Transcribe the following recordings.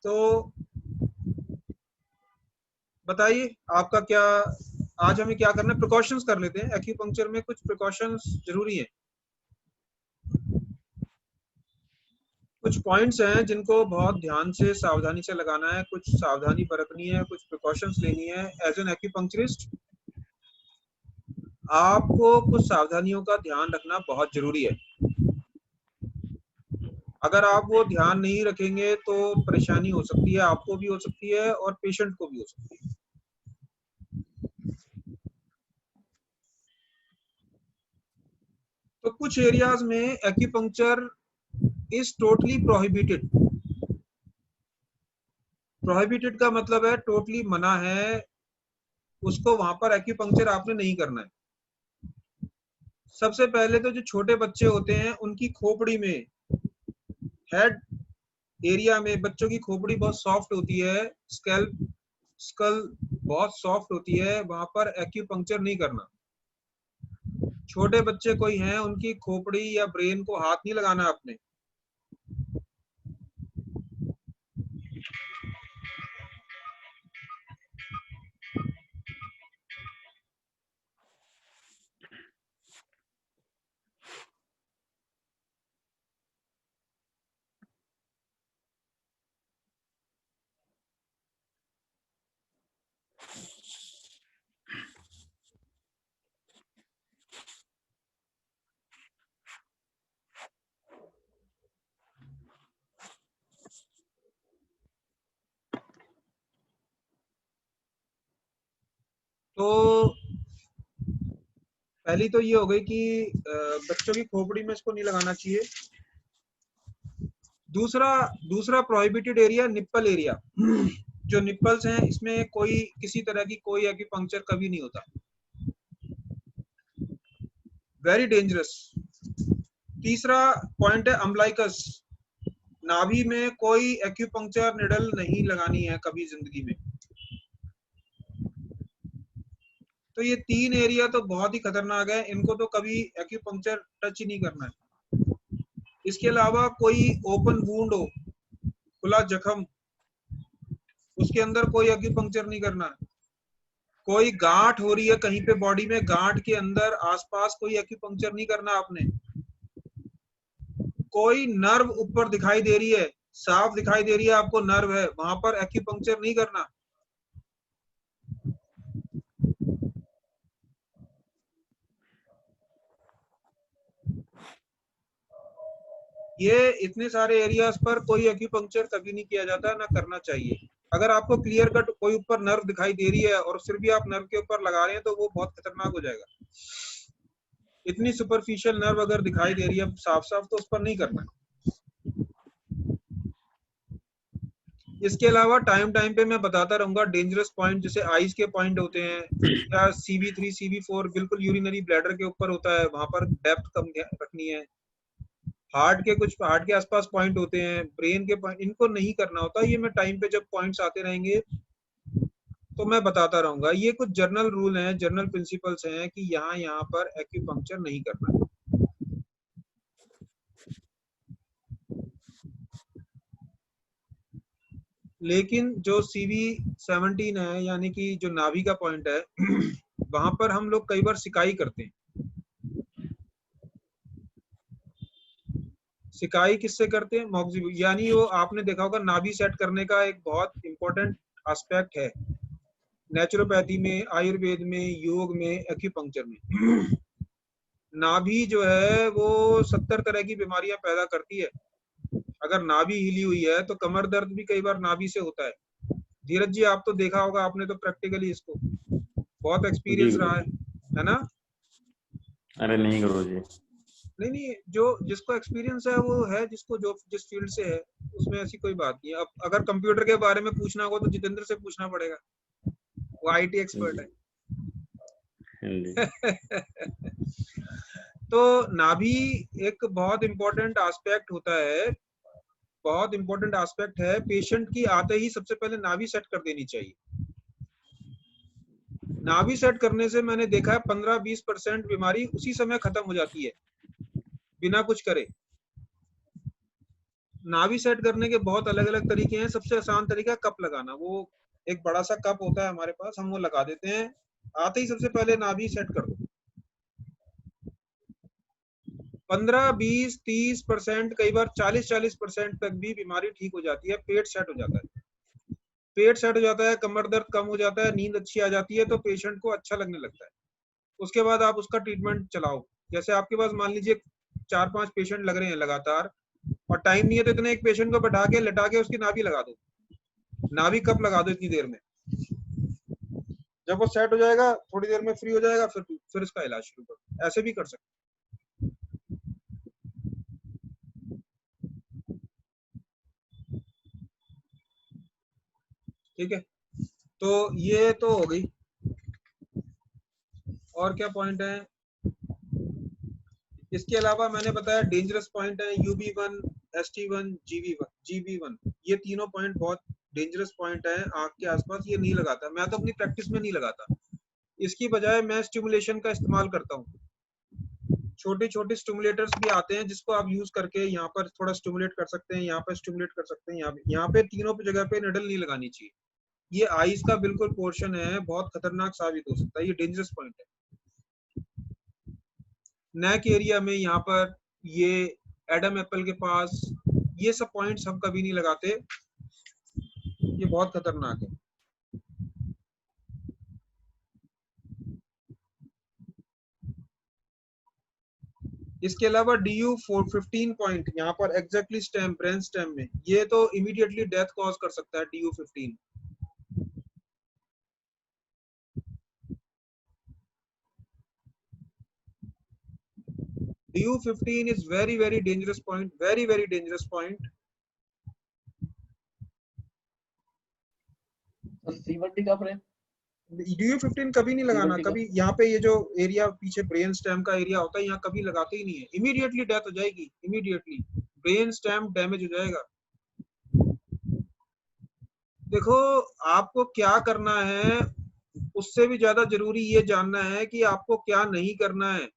तो बताइए आपका क्या, आज हमें क्या करना है? प्रिकॉशंस कर लेते हैं। एक्यूपंक्चर में कुछ प्रिकॉशंस जरूरी हैं, कुछ पॉइंट्स हैं जिनको बहुत ध्यान से सावधानी से लगाना है, कुछ सावधानी बरतनी है, कुछ प्रिकॉशंस लेनी है। एज एन एक्यूपंक्चरिस्ट आपको कुछ सावधानियों का ध्यान रखना बहुत जरूरी है। अगर आप वो ध्यान नहीं रखेंगे तो परेशानी हो सकती है, आपको भी हो सकती है और पेशेंट को भी हो सकती है। तो कुछ एरियाज में acupuncture is totally prohibited. Prohibited का मतलब है टोटली मना है, उसको वहां पर एक्यूपंक्चर आपने नहीं करना है। सबसे पहले तो जो छोटे बच्चे होते हैं उनकी खोपड़ी में, हेड एरिया में, बच्चों की खोपड़ी बहुत सॉफ्ट होती है, स्कैल्प स्कल बहुत सॉफ्ट होती है, वहां पर एक्यूपंक्चर नहीं करना। छोटे बच्चे कोई हैं उनकी खोपड़ी या ब्रेन को हाथ नहीं लगाना आपने। तो पहली तो ये हो गई कि बच्चों की खोपड़ी में इसको नहीं लगाना चाहिए। दूसरा दूसरा प्रोहिबिटेड एरिया निप्पल एरिया। जो निप्पल्स हैं इसमें कोई किसी तरह की कोई एक्यूपंक्चर कभी नहीं होता, वेरी डेंजरस। तीसरा पॉइंट है अम्बलाइकस। नाभि में कोई एक्यूपंक्चर निडल नहीं लगानी है कभी जिंदगी में। तो ये तीन एरिया तो बहुत ही खतरनाक है, इनको तो कभी एक्यूपंक्चर टच ही नहीं करना है। इसके अलावा कोई ओपन वूंड हो, खुला जख्म, उसके अंदर कोई एक्यूपंक्चर नहीं करना। कोई गांठ हो रही है कहीं पे बॉडी में, गांठ के अंदर आसपास कोई एक्यूपंक्चर नहीं करना आपने। कोई नर्व ऊपर दिखाई दे रही है, साफ दिखाई दे रही है आपको नर्व है, वहां पर एक्यूपंक्चर नहीं करना। ये इतने सारे एरियाज पर कोई एक्यूपंक्चर कभी नहीं किया जाता, ना करना चाहिए। अगर आपको क्लियर कट कोई ऊपर नर्व दिखाई दे रही है और फिर भी आप नर्व के ऊपर लगा रहे हैं तो वो बहुत खतरनाक हो जाएगा। इतनी सुपरफिशियल नर्व अगर दिखाई दे रही है साफ साफ तो उस पर नहीं करना। इसके अलावा टाइम टाइम पे मैं बताता रहूंगा डेंजरस पॉइंट, जैसे आइज के पॉइंट होते हैं, या CV3 CV4 बिल्कुल यूरिनरी ब्लैडर के ऊपर होता है, वहां पर डेप्थ कम रखनी है। हार्ट के कुछ हार्ट के आसपास पॉइंट होते हैं, ब्रेन के पॉइंट, इनको नहीं करना होता। ये मैं टाइम पे जब पॉइंट्स आते रहेंगे तो मैं बताता रहूंगा। ये कुछ जर्नल रूल हैं, जर्नल प्रिंसिपल्स हैं कि यहाँ पर एक्यूपंक्चर नहीं करना। लेकिन जो CV17 है, यानी कि जो नाभि का पॉइंट है, वहां पर हम लोग कई बार सिकाई करते हैं। सिकाई किससे करते हैं? मॉक्सिबल, यानी वो आपने देखा होगा नाभि सेट करने का एक बहुत इंपॉर्टेंट एस्पेक्ट है नेचुरोपैथी में, आयुर्वेद में, योग में, एक्यूपंक्चर में। नाभि जो है वो 70 तरह की बीमारियां पैदा करती है। अगर नाभि हिली हुई है तो कमर दर्द भी कई बार नाभि से होता है। धीरज जी आप तो देखा होगा, आपने तो प्रैक्टिकली इसको बहुत जी एक्सपीरियंस गुरु रहा है ना? अरे नहीं गुरु जी। नहीं नहीं, जो जिसको एक्सपीरियंस है वो है, जिसको जो जिस फील्ड से है उसमें ऐसी कोई बात नहीं है। अब अगर कंप्यूटर के बारे में पूछना होगा तो जितेंद्र से पूछना पड़ेगा, वो IT एक्सपर्ट जी जी है। तो नाभि एक बहुत इंपॉर्टेंट एस्पेक्ट होता है, बहुत इंपॉर्टेंट एस्पेक्ट है। पेशेंट की आते ही सबसे पहले नाभि सेट कर देनी चाहिए। नाभि सेट करने से मैंने देखा है 15-20% बीमारी उसी समय खत्म हो जाती है, बिना कुछ करे। नाभि सेट करने के बहुत अलग अलग तरीके हैं। सबसे आसान तरीका कप लगाना। वो एक बड़ा सा कप होता है हमारे पास, हम वो लगा देते हैं, आते ही सबसे पहले नाभि सेट कर दो। 15, 20, 30%, कई बार 40% तक भी बीमारी ठीक हो जाती है। पेट सेट हो जाता है, पेट सेट हो जाता है, कमर दर्द कम हो जाता है, नींद अच्छी आ जाती है, तो पेशेंट को अच्छा लगने लगता है। उसके बाद आप उसका ट्रीटमेंट चलाओ। जैसे आपके पास मान लीजिए 4-5 पेशेंट लग रहे हैं लगातार, और टाइम नहीं है, तो इतने एक पेशेंट को बैठा के लेटा के उसकी नाभि लगा दो, नाभि कप लगा दो इतनी देर में। जब वो सेट हो जाएगा, थोड़ी देर में फ्री हो जाएगा, फिर इसका इलाज शुरू करो। ऐसे भी कर सकते। ठीक है, तो ये तो हो गई। और क्या पॉइंट है? इसके अलावा मैंने बताया डेंजरस पॉइंट है UB1, ST1, GB1। ये तीनों पॉइंट बहुत डेंजरस पॉइंट है आंख के आसपास। ये नहीं लगाता, मैं तो अपनी प्रैक्टिस में नहीं लगाता। इसकी बजाय मैं स्टिमुलेशन का इस्तेमाल करता हूँ। छोटे छोटे स्टिमुलेटर्स भी आते हैं जिसको आप यूज करके यहाँ पर थोड़ा स्टिमुलेट कर सकते हैं, यहाँ पर स्टिमुलेट कर सकते हैं, यहाँ पे तीनों पे जगह पे निडल नहीं लगानी चाहिए। ये आईज का बिल्कुल पोर्शन है, बहुत खतरनाक साबित हो सकता है, ये डेंजरस पॉइंट है। नेक एरिया में यहाँ पर, ये एडम एप्पल के पास, ये सब पॉइंट्स हम कभी नहीं लगाते, ये बहुत खतरनाक है। इसके अलावा DU15 पॉइंट यहाँ पर एग्जैक्टली स्टेम, ब्रेन स्टेम में, ये तो इमीडिएटली डेथ कॉज कर सकता है DU15। DU15 is very dangerous point, very dangerous point। C1D का फ्रेम DU15 कभी नहीं लगाना, कभी। यहाँ पे ये जो एरिया पीछे ब्रेन स्टेम का एरिया होता है, यहाँ कभी लगाते ही नहीं है। इमीडिएटली डेथ हो जाएगी, इमीडिएटली ब्रेन स्टेम डैमेज हो जाएगा। देखो, आपको क्या करना है, उससे भी ज्यादा जरूरी ये जानना है कि आपको क्या नहीं करना है।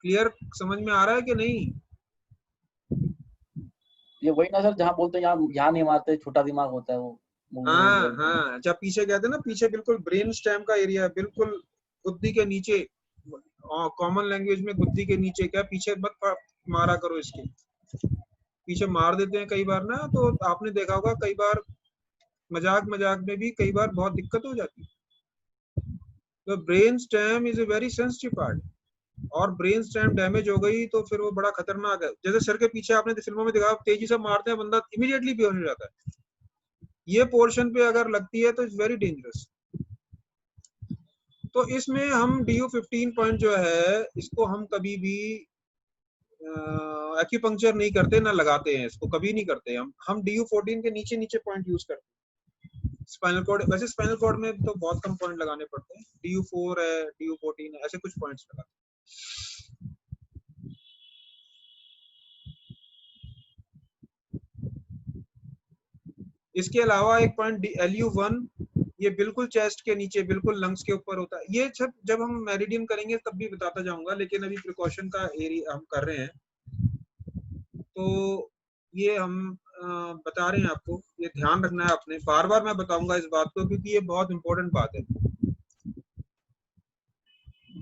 क्लियर, समझ में आ रहा है कि नहीं? ये वही ना सर जहाँ बोलते हैं यहाँ नहीं मारते, छोटा दिमाग होता है वो। हाँ हाँ, जब पीछे कहते हैं ना, पीछे बिल्कुल ब्रेन स्टेम का एरिया, बिल्कुल गुद्दी के नीचे, कॉमन लैंग्वेज में गुद्दी के नीचे। क्या पीछे मत मारा करो इसके, पीछे मार देते हैं कई बार ना, तो आपने देखा होगा कई बार मजाक में भी कई बार बहुत दिक्कत हो जाती है। तो brain stem is a very sensitive part, और ब्रेन स्टेम डैमेज हो गई तो फिर वो बड़ा खतरनाक है। जैसे सर के पीछे आपने फिल्मों में देखा, तेजी से मारते हैं, बंदा इमीडिएटली बेहोश हो जाता है। ये पोर्शन पे अगर लगती है तो इट्स वेरी डेंजरस। तो इसमें हम DU15 पॉइंट जो है, इसको हम कभी भी एक्यूपंक्चर नहीं करते, ना लगाते हैं, इसको कभी नहीं करते हम DU14 के नीचे नीचे पॉइंट यूज करते हैं। स्पाइनल कॉर्ड, वैसे स्पाइनल कॉर्ड में तो बहुत कम पॉइंट लगाने पड़ते हैं, DU4 है, DU14 है, ऐसे कुछ पॉइंट्स लगाते हैं। इसके अलावा एक पॉइंट LU1, ये बिल्कुल चेस्ट के नीचे, बिल्कुल लंग्स के ऊपर होता है। ये सब जब हम मेरिडियन करेंगे तब भी बताता जाऊंगा, लेकिन अभी प्रिकॉशन का एरिया हम कर रहे हैं, तो ये हम बता रहे हैं आपको। ये ध्यान रखना है आपने, बार बार मैं बताऊंगा इस बात को, क्योंकि ये बहुत इंपॉर्टेंट बात है।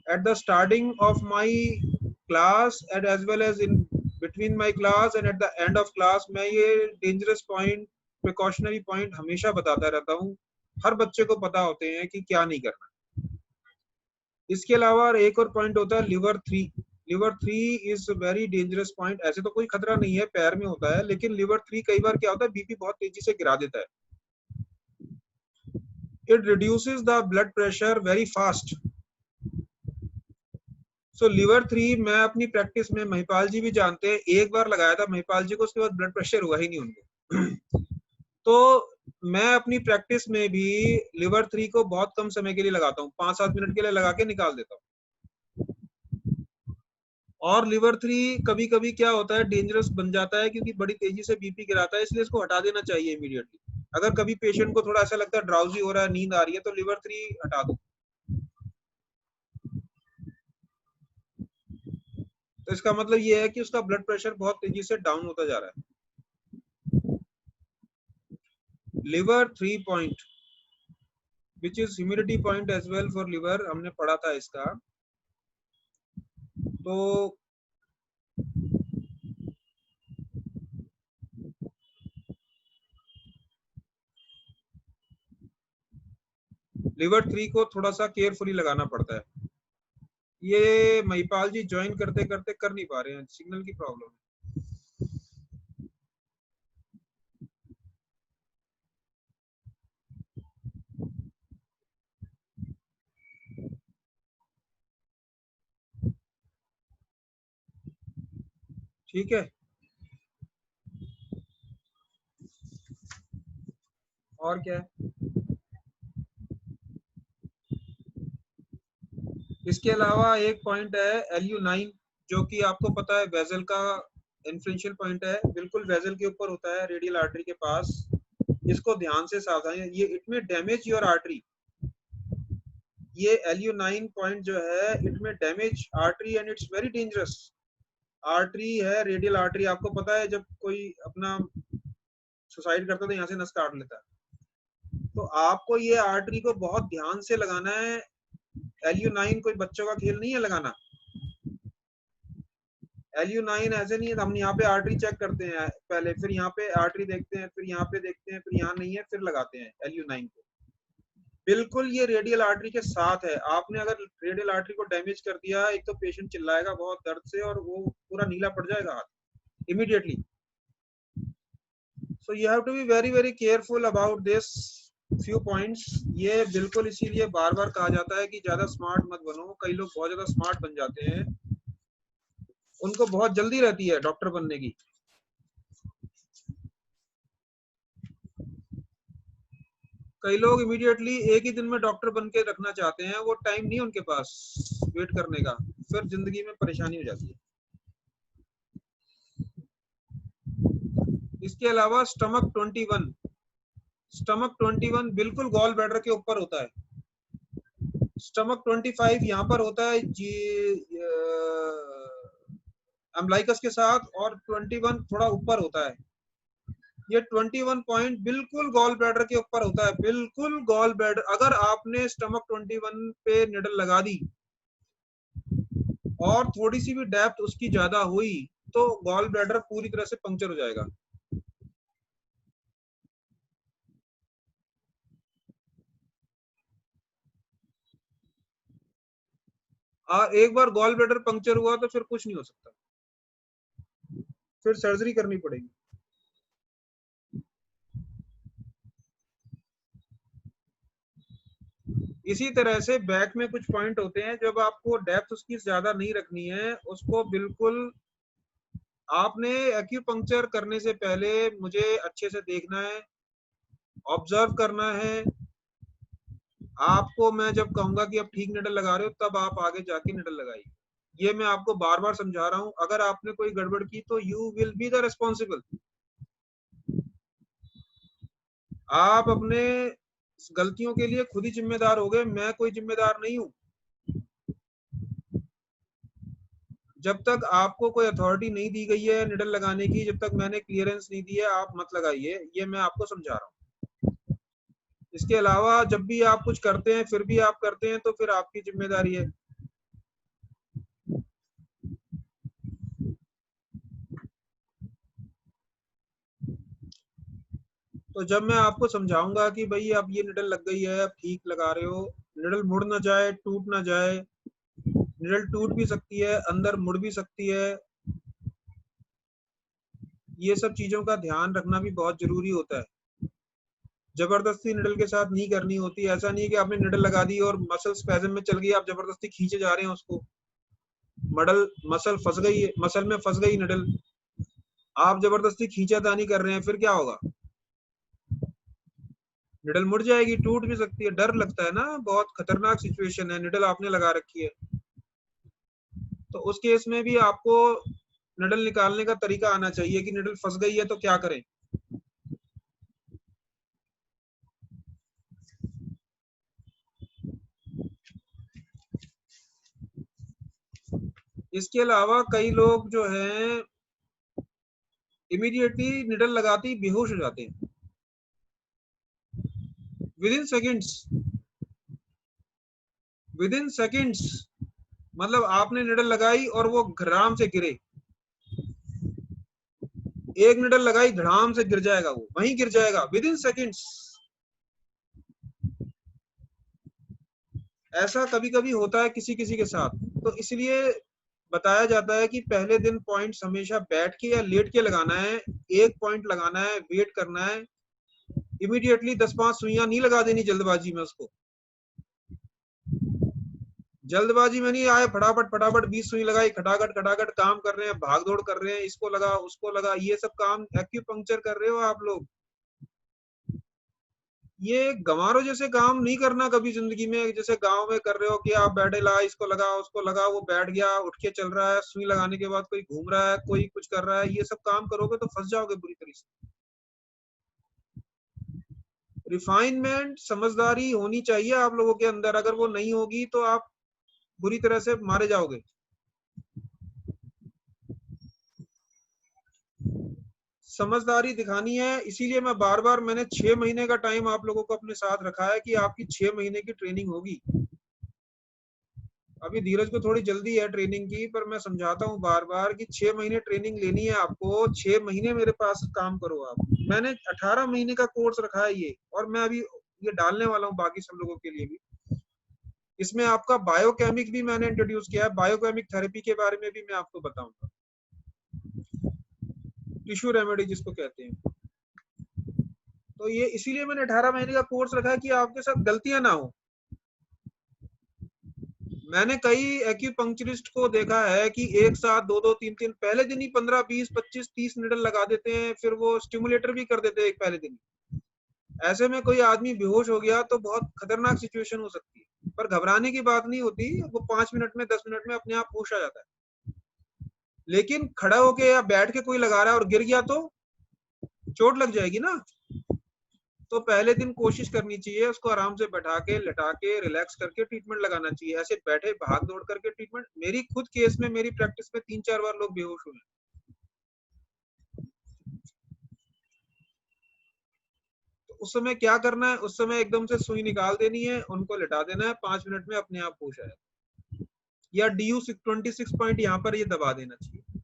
At the starting of my class and as well as in between my class and at the end of class, मैं ये डेंजरस पॉइंट, प्रिकॉशनरी पॉइंट हमेशा बताता रहता हूँ। हर बच्चे को पता होते हैं कि क्या नहीं करना। इसके अलावा एक और पॉइंट होता है liver 3। liver 3 is very dangerous point. ऐसे तो कोई खतरा नहीं है, पैर में होता है, लेकिन liver 3 कई बार क्या होता है, बीपी बहुत तेजी से गिरा देता है। It reduces the blood pressure very fast. So liver 3 मैं अपनी प्रैक्टिस में, महिपाल जी भी जानते हैं, एक बार लगाया था महिपाल जी को, उसके बाद ब्लड प्रेशर हुआ ही नहीं उनको। तो मैं अपनी प्रैक्टिस में भी liver 3 को बहुत कम समय के लिए लगाता हूँ, 5-7 मिनट के लिए लगा के निकाल देता हूँ। और liver 3 कभी कभी क्या होता है, डेंजरस बन जाता है, क्योंकि बड़ी तेजी से बीपी गिराता है, इसलिए इसको हटा देना चाहिए इमीडिएटली। अगर कभी पेशेंट को थोड़ा ऐसा लगता है ड्राउजी हो रहा है, नींद आ रही है, तो लिवर 3 हटा दो। तो इसका मतलब ये है कि उसका ब्लड प्रेशर बहुत तेजी से डाउन होता जा रहा है। Liver 3 point which is humidity point as well for liver, हमने पढ़ा था इसका। तो लिवर 3 को थोड़ा सा केयरफुली लगाना पड़ता है। ये महिपाल जी ज्वाइन करते करते कर नहीं पा रहे हैं, सिग्नल की प्रॉब्लम है। ठीक है, और क्या है? इसके अलावा एक पॉइंट है LU9, जो कि आपको पता है वेजल का इन्फ्लुएंशियल पॉइंट है, बिल्कुल वेजल के ऊपर होता है, रेडियल आर्टरी के पास। इसको ध्यान से सावधानी, ये इट में डैमेज योर आर्टरी। ये LU9 पॉइंट जो है इट में damage artery and it's very dangerous. Artery है रेडियल आर्टरी, आपको पता है जब कोई अपना सुसाइड करता है तो यहाँ से नस काट लेता है। तो आपको ये आर्टरी को बहुत ध्यान से लगाना है। LU9 कोई बच्चों का खेल नहीं है लगाना। LU9 ऐसे नहीं है, हम यहाँ पे आर्टरी चेक करते हैं पहले, फिर यहाँ पे आर्टरी देखते हैं, फिर यहाँ पे देखते हैं, फिर यहाँ नहीं है, फिर लगाते हैं LU9 को। बिल्कुल ये रेडियल आर्टरी के साथ है। आपने अगर रेडियल आर्टरी को डैमेज कर दिया, एक तो पेशेंट चिल्लाएगा बहुत दर्द से और वो पूरा नीला पड़ जाएगा हाथ immediately. So you have to be very very careful about this few points. ये बिल्कुल इसीलिए बार बार कहा जाता है कि ज्यादा स्मार्ट मत बनो। कई लोग बहुत ज्यादा स्मार्ट बन जाते हैं, उनको बहुत जल्दी रहती है डॉक्टर बनने की। कई लोग इमीडिएटली एक ही दिन में डॉक्टर बन के रखना चाहते हैं, वो टाइम नहीं है उनके पास वेट करने का, फिर जिंदगी में परेशानी हो जाती है। इसके अलावा स्टमक 21, स्टमक 21 बिल्कुल गॉल ब्लैडर के ऊपर होता है। स्टमक 25 यहाँ पर होता है जी अम्लाइकस के साथ, और 21 थोड़ा ऊपर होता है। ये 21 पॉइंट बिल्कुल गॉल ब्लैडर के ऊपर होता है, बिल्कुल गॉल ब्लैडर। अगर आपने स्टमक 21 पे निडल लगा दी और थोड़ी सी भी डेप्थ उसकी ज्यादा हुई तो गॉल ब्लैडर पूरी तरह से पंक्चर हो जाएगा। एक बार गॉल ब्लैडर पंक्चर हुआ तो फिर कुछ नहीं हो सकता, फिर सर्जरी करनी पड़ेगी। इसी तरह से बैक में कुछ पॉइंट होते हैं, जब आपको डेप्थ उसकी ज्यादा नहीं रखनी है, उसको बिल्कुल आपने एक्यूपंक्चर करने से पहले मुझे अच्छे से देखना है, ऑब्जर्व करना है। आपको मैं जब कहूंगा कि आप ठीक निडल लगा रहे हो, तब आप आगे जाके निडल लगाइए। ये मैं आपको बार बार समझा रहा हूं। अगर आपने कोई गड़बड़ की तो you will be the responsible. आप अपने गलतियों के लिए खुद ही जिम्मेदार हो गए, मैं कोई जिम्मेदार नहीं हूं। जब तक आपको कोई अथॉरिटी नहीं दी गई है निडल लगाने की, जब तक मैंने क्लियरेंस नहीं दी है, आप मत लगाइए। ये मैं आपको समझा रहा हूँ। इसके अलावा जब भी आप कुछ करते हैं फिर भी आप करते हैं, तो फिर आपकी जिम्मेदारी है। तो जब मैं आपको समझाऊंगा कि भाई अब ये निडल लग गई है, अब ठीक लगा रहे हो, निडल मुड़ ना जाए, टूट ना जाए। निडल टूट भी सकती है, अंदर मुड़ भी सकती है। ये सब चीजों का ध्यान रखना भी बहुत जरूरी होता है। जबरदस्ती निडल के साथ नहीं करनी होती। ऐसा नहीं है कि आपने निडल लगा दी और मसल स्पैज़म में चल गई, आप जबरदस्ती खींचे जा रहे हैं उसको, मसल फंस गई है, मसल में फंस गई निडल, आप जबरदस्ती खींचातानी कर रहे हैं, फिर क्या होगा? निडल मुड़ जाएगी, टूट भी सकती है। डर लगता है ना, बहुत खतरनाक सिचुएशन है, निडल आपने लगा रखी है। तो उस केस में भी आपको निडल निकालने का तरीका आना चाहिए कि निडल फंस गई है तो क्या करें। इसके अलावा कई लोग जो हैं इमीडिएटली निडल लगाते ही बेहोश हो जाते हैं विद इन सेकेंड्स। मतलब आपने निडल लगाई और वो घराम से गिरे, एक निडल लगाई धड़ाम से गिर जाएगा, वो वहीं गिर जाएगा विद इन सेकेंड्स। ऐसा कभी कभी होता है किसी किसी के साथ, तो इसलिए बताया जाता है कि पहले दिन पॉइंट्स हमेशा बैठ के या लेट के लगाना है, एक पॉइंट लगाना है, वेट करना है, इमीडिएटली 10-5 सुइयां नहीं लगा देनी जल्दबाजी में। उसको जल्दबाजी में नहीं आए फटाफट फटाफट 20 सुई लगाई, खटाखट खटाखट काम कर रहे हैं, भाग दौड़ कर रहे हैं, इसको लगा उसको लगा, ये सब काम एक्यूपंक्चर कर रहे हो आप लोग। ये गंवारों जैसे काम नहीं करना कभी जिंदगी में, जैसे गांव में कर रहे हो कि आप बैठे, ला इसको लगा उसको लगा, वो बैठ गया उठ के चल रहा है, सुई लगाने के बाद कोई घूम रहा है, कोई कुछ कर रहा है, ये सब काम करोगे तो फंस जाओगे बुरी तरीके से। रिफाइनमेंट, समझदारी होनी चाहिए आप लोगों के अंदर, अगर वो नहीं होगी तो आप बुरी तरह से मारे जाओगे। समझदारी दिखानी है, इसीलिए मैं बार बार मैंने 6 महीने का टाइम आप लोगों को अपने साथ रखा है कि आपकी 6 महीने की ट्रेनिंग होगी। अभी धीरज को थोड़ी जल्दी है ट्रेनिंग की, पर मैं समझाता हूँ बार बार कि 6 महीने ट्रेनिंग लेनी है आपको, 6 महीने मेरे पास काम करो आप। मैंने 18 महीने का कोर्स रखा है ये, और मैं अभी ये डालने वाला हूँ बाकी सब लोगों के लिए भी। इसमें आपका बायोकेमिक भी मैंने इंट्रोड्यूस किया है, बायोकेमिक थेरेपी के बारे में भी मैं आपको बताऊंगा, टिश्यू रेमेडी जिसको कहते हैं। तो ये इसीलिए मैंने 18 महीने का कोर्स रखा है कि आपके साथ गलतियां ना हो। मैंने कई एक्यूपंक्चरिस्ट को देखा है कि एक साथ 2-2 3-3 पहले दिन ही 15 20 25 30 निडल लगा देते हैं, फिर वो स्टिमुलेटर भी कर देते हैं एक पहले दिन। ऐसे में कोई आदमी बेहोश हो गया तो बहुत खतरनाक सिचुएशन हो सकती है, पर घबराने की बात नहीं होती, वो 5 मिनट में 10 मिनट में अपने आप होश आ जाता है। लेकिन खड़ा होके या बैठ के कोई लगा रहा है और गिर गया तो चोट लग जाएगी ना। तो पहले दिन कोशिश करनी चाहिए उसको आराम से बैठा के, लेटा के, रिलैक्स करके ट्रीटमेंट लगाना चाहिए। ऐसे बैठे भाग दौड़ करके ट्रीटमेंट, मेरी खुद केस में, मेरी प्रैक्टिस में 3-4 बार लोग बेहोश हुए। तो उस समय क्या करना है, उस समय एकदम से सुई निकाल देनी है, उनको लेटा देना है, 5 मिनट में अपने आप होश आएगा। या DU 26 पॉइंट यहाँ पर ये दबा देना चाहिए,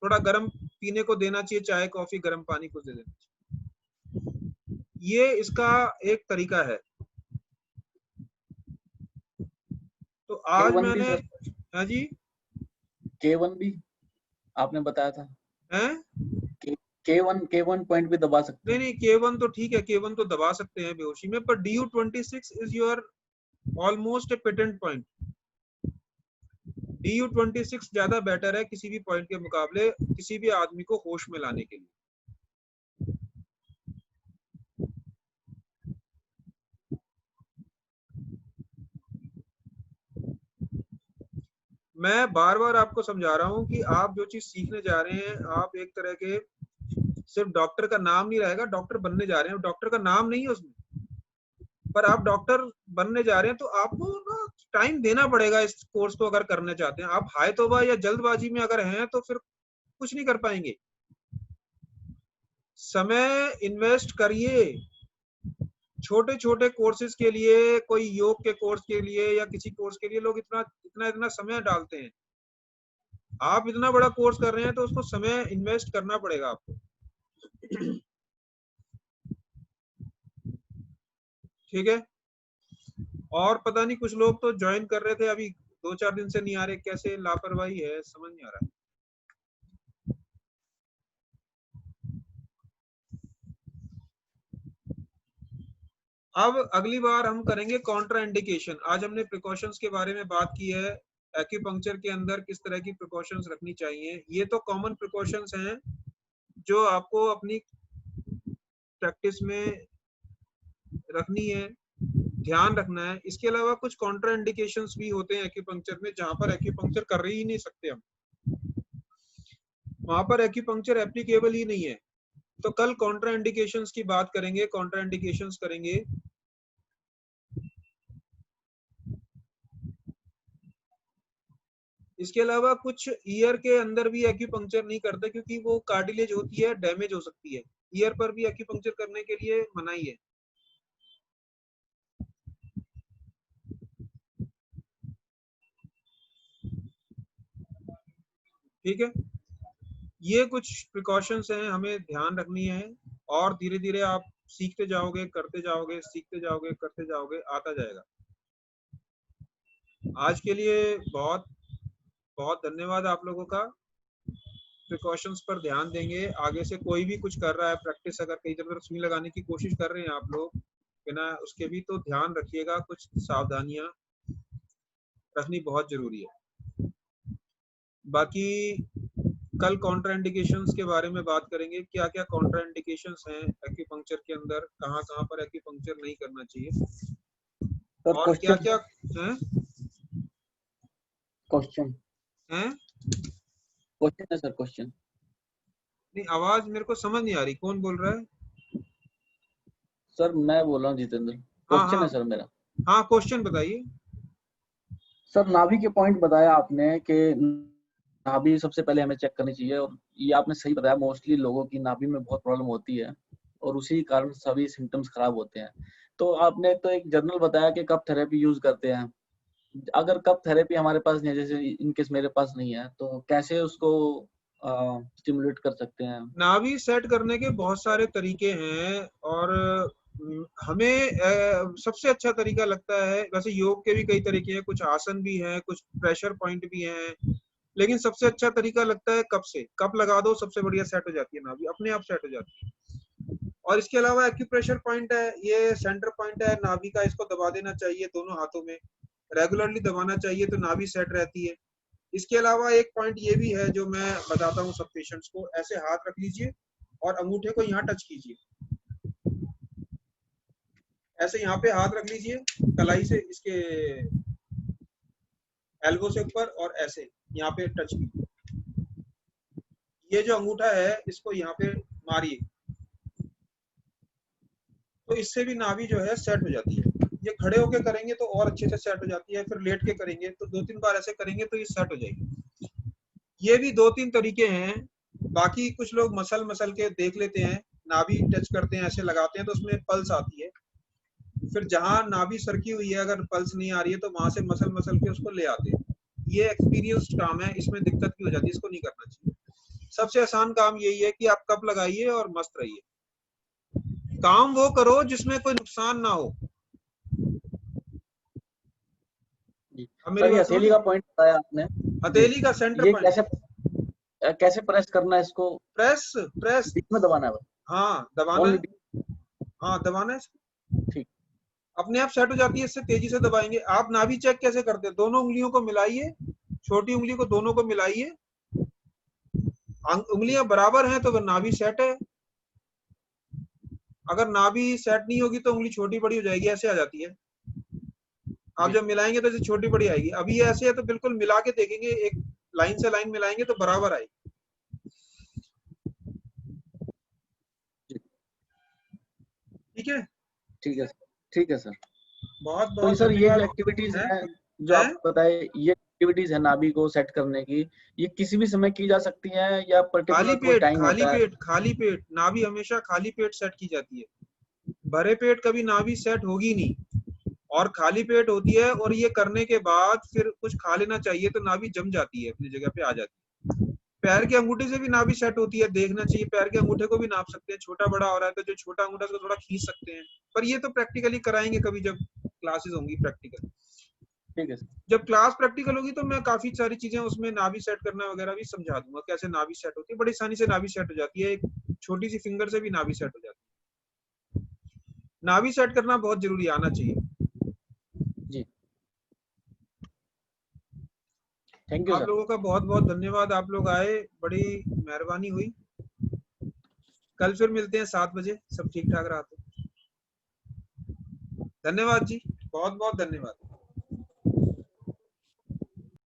थोड़ा गर्म पीने को देना चाहिए, चाय कॉफी गर्म पानी कुछ दे देना चाहिए। ये इसका एक तरीका है। तो आज K1 मैंने, भी सर, हाँ जी, K1 भी आपने बताया था, हैं? K1 पॉइंट भी दबा सकते नहीं हैं। नहीं, K1 तो ठीक है, K1 तो दबा सकते हैं बेहोशी में, पर DU 26 is your almost A patent point. DU 26 ज्यादा बेटर है किसी भी पॉइंट के मुकाबले, किसी भी आदमी को होश में लाने के लिए। मैं बार बार आपको समझा रहा हूं कि आप जो चीज सीखने जा रहे हैं, आप एक तरह के सिर्फ डॉक्टर का नाम नहीं रहेगा, डॉक्टर बनने जा रहे हैं, डॉक्टर का नाम नहीं है उसमें, पर आप डॉक्टर बनने जा रहे हैं, तो आपको ना टाइम देना पड़ेगा इस कोर्स को अगर करना चाहते हैं। आप हाय तौबा या जल्दबाजी में अगर हैं तो फिर कुछ नहीं कर पाएंगे। समय इन्वेस्ट करिए छोटे छोटे कोर्सेज के लिए, कोई योग के कोर्स के लिए या किसी कोर्स के लिए लोग इतना इतना इतना समय डालते हैं। आप इतना बड़ा कोर्स कर रहे हैं तो उसको समय इन्वेस्ट करना पड़ेगा आपको। ठीक है। और पता नहीं कुछ लोग तो ज्वाइन कर रहे थे, अभी 2-4 दिन से नहीं आ रहे, कैसे लापरवाही है समझ नहीं आ रहा। अब अगली बार हम करेंगे कॉन्ट्रा इंडिकेशन। आज हमने प्रिकॉशंस के बारे में बात की है, एक्यूपंक्चर के अंदर किस तरह की प्रिकॉशंस रखनी चाहिए। ये तो कॉमन प्रिकॉशंस हैं जो आपको अपनी प्रैक्टिस में रखनी है, ध्यान रखना है। इसके अलावा कुछ कॉन्ट्रा इंडिकेशंस भी होते हैं एक्यूपंक्चर में, जहां पर एक्यूपंक्चर कर ही नहीं सकते हम, वहां पर एक्यूपंक्चर एप्लीकेबल ही नहीं है। तो कल कॉन्ट्रा इंडिकेशंस की बात करेंगे, कॉन्ट्रा इंडिकेशंस करेंगे। इसके अलावा कुछ ईयर के अंदर भी एक्यूपंक्चर नहीं करते क्योंकि वो कार्टिलेज होती है, डैमेज हो सकती है। ईयर पर भी एक्यूपंक्चर करने के लिए मनाही है। ठीक है, ये कुछ प्रिकॉशंस हैं, हमें ध्यान रखनी है, और धीरे धीरे आप सीखते जाओगे, करते जाओगे, सीखते जाओगे, करते जाओगे, आता जाएगा। आज के लिए बहुत बहुत धन्यवाद आप लोगों का। प्रिकॉशंस पर ध्यान देंगे। आगे से कोई भी कुछ कर रहा है प्रैक्टिस, अगर कई तरफ सुई लगाने की कोशिश कर रहे हैं आप लोग बिना उसके भी, तो ध्यान रखिएगा, कुछ सावधानियां रखनी बहुत जरूरी है। बाकी कल कॉन्ट्राइंडिकेशंस के बारे में बात करेंगे, क्या क्या कॉन्ट्राइंडिकेशंस हैं एक्यूपंक्चर के अंदर, कहाँ कहाँ पर एक्यूपंक्चर नहीं करना चाहिए, और क्या क्या हैं। क्वेश्चन हैं? क्वेश्चन है सर, क्वेश्चन नहीं, आवाज मेरे को समझ नहीं आ रही, कौन बोल रहा है? सर मैं बोल रहा हूँ जितेंद्र। हाँ क्वेश्चन हाँ है सर मेरा। हाँ, क्वेश्चन बताइए। सर नाभि के पॉइंट बताया आपने कि नाभि सबसे पहले हमें चेक करनी चाहिए, और ये आपने सही बताया, मोस्टली लोगों की नाभि में बहुत प्रॉब्लम होती है और उसी कारण सभी सिम्टम्स खराब होते हैं। तो आपने तो एक जर्नल बताया कि कप थेरेपी यूज करते हैं। अगर कप थेरेपी हमारे पास नहीं है, जैसे इनकेस मेरे पास नहीं है, तो कैसे उसको स्टिमुलेट कर सकते हैं? नाभि सेट करने के बहुत सारे तरीके हैं, और हमें सबसे अच्छा तरीका लगता है, वैसे योग के भी कई तरीके हैं, कुछ आसन भी हैं, कुछ प्रेशर पॉइंट भी हैं, लेकिन सबसे अच्छा तरीका लगता है कप से। कप लगा दो, सबसे बढ़िया सेट हो जाती है नाभि, अपने आप सेट हो जाती है। और इसके अलावा एक्यूप्रेशर पॉइंट है, ये सेंटर पॉइंट है नाभि का, इसको दबा देना चाहिए दोनों हाथों में, रेगुलरली दबाना चाहिए, तो नाभि सेट रहती है। इसके अलावा एक पॉइंट ये भी है जो मैं बताता हूँ सब पेशेंट्स को, ऐसे हाथ रख लीजिए और अंगूठे को यहाँ टच कीजिए, ऐसे यहाँ पे हाथ रख लीजिए कलाई से, इसके एल्बो से ऊपर, और ऐसे यहाँ पे टच कीजिए। ये जो अंगूठा है इसको यहाँ पे मारिए, तो इससे भी नाभि जो है सेट हो जाती है। ये खड़े होके करेंगे तो और अच्छे से सेट हो जाती है, फिर लेट के करेंगे तो 2-3 बार ऐसे करेंगे तो ये सेट हो जाएगी। ये भी 2-3 तरीके हैं। बाकी कुछ लोग मसल के देख लेते हैं, नाभि टच करते हैं, ऐसे लगाते हैं तो उसमें पल्स आती है, फिर जहां नाभि सरकी हुई है अगर पल्स नहीं आ रही है तो वहां से मसल के उसको ले आते हैं। ये एक्सपीरियंस्ड काम है, इसमें दिक्कत भी हो जाती है, इसको नहीं करना चाहिए। सबसे आसान काम यही है कि आप कप लगाइए और मस्त रहिए। काम वो करो जिसमें कोई नुकसान ना हो। अब मेरी सर ये बात हथेली समझ, का पॉइंट बताया आपने, हथेली का सेंटर ये पॉइंट, कैसे प्रेस करना है इसको? प्रेस प्रेस बीच में दबाना है बस? हाँ दबाना ओनली है, हाँ दबाना है, ठीक। अपने आप सेट हो जाती है। इससे तेजी से दबाएंगे। आप नाभि चेक कैसे करते हैं? दोनों उंगलियों को मिलाइए, छोटी उंगली को दोनों को मिलाइए, उंगलियां बराबर हैं तो वह नाभि सेट है। अगर नाभि सेट नहीं होगी तो उंगली छोटी बड़ी हो जाएगी, ऐसे आ जाती है। आप जब मिलाएंगे तो छोटी बड़ी आएगी। अभी ये ऐसे है तो बिल्कुल मिला के देखेंगे, एक लाइन से लाइन मिलाएंगे तो बराबर आएगी। ठीक है, ठीक है, ठीक है सर। बहुत तो बहुत सर ये जो धन्यवाद। एक्टिविटीज हैं? हैं जो आप बताए, ये एक्टिविटीज है नाभि को सेट करने की, ये किसी भी समय की जा सकती हैं या पर्टिकुलर कोई टाइम होता है? खाली पेट नाभि हमेशा खाली पेट सेट की जाती है। भरे पेट कभी नाभि सेट होगी नहीं, और खाली पेट होती है, और ये करने के बाद फिर कुछ खा लेना चाहिए तो नाभि जम जाती है, अपनी जगह पे आ जाती है। पैर के अंगूठे से भी नाभि सेट होती है, देखना चाहिए। पैर के अंगूठे को भी नाप सकते हैं, छोटा बड़ा हो रहा है तो जो छोटा अंगूठा उसको थोड़ा खींच सकते हैं, पर ये तो प्रैक्टिकली कराएंगे कभी जब क्लासेस होंगी प्रैक्टिकल। ठीक है सर। जब क्लास प्रैक्टिकल होगी तो मैं काफी सारी चीजें उसमें नाभि सेट करना वगैरह भी समझा दूंगा, कैसे नाभि सेट होती है। बड़ी आसानी से नाभि सेट हो जाती है, एक छोटी सी फिंगर से भी नाभि सेट हो जाती है। नाभि सेट करना बहुत जरूरी, आना चाहिए जी, थैंक यू आप सर। लोगों का बहुत बहुत धन्यवाद। आप लोग आए, बड़ी मेहरबानी हुई। कल फिर मिलते हैं 7 बजे, सब ठीक ठाक रहा तो। धन्यवाद जी, बहुत बहुत धन्यवाद।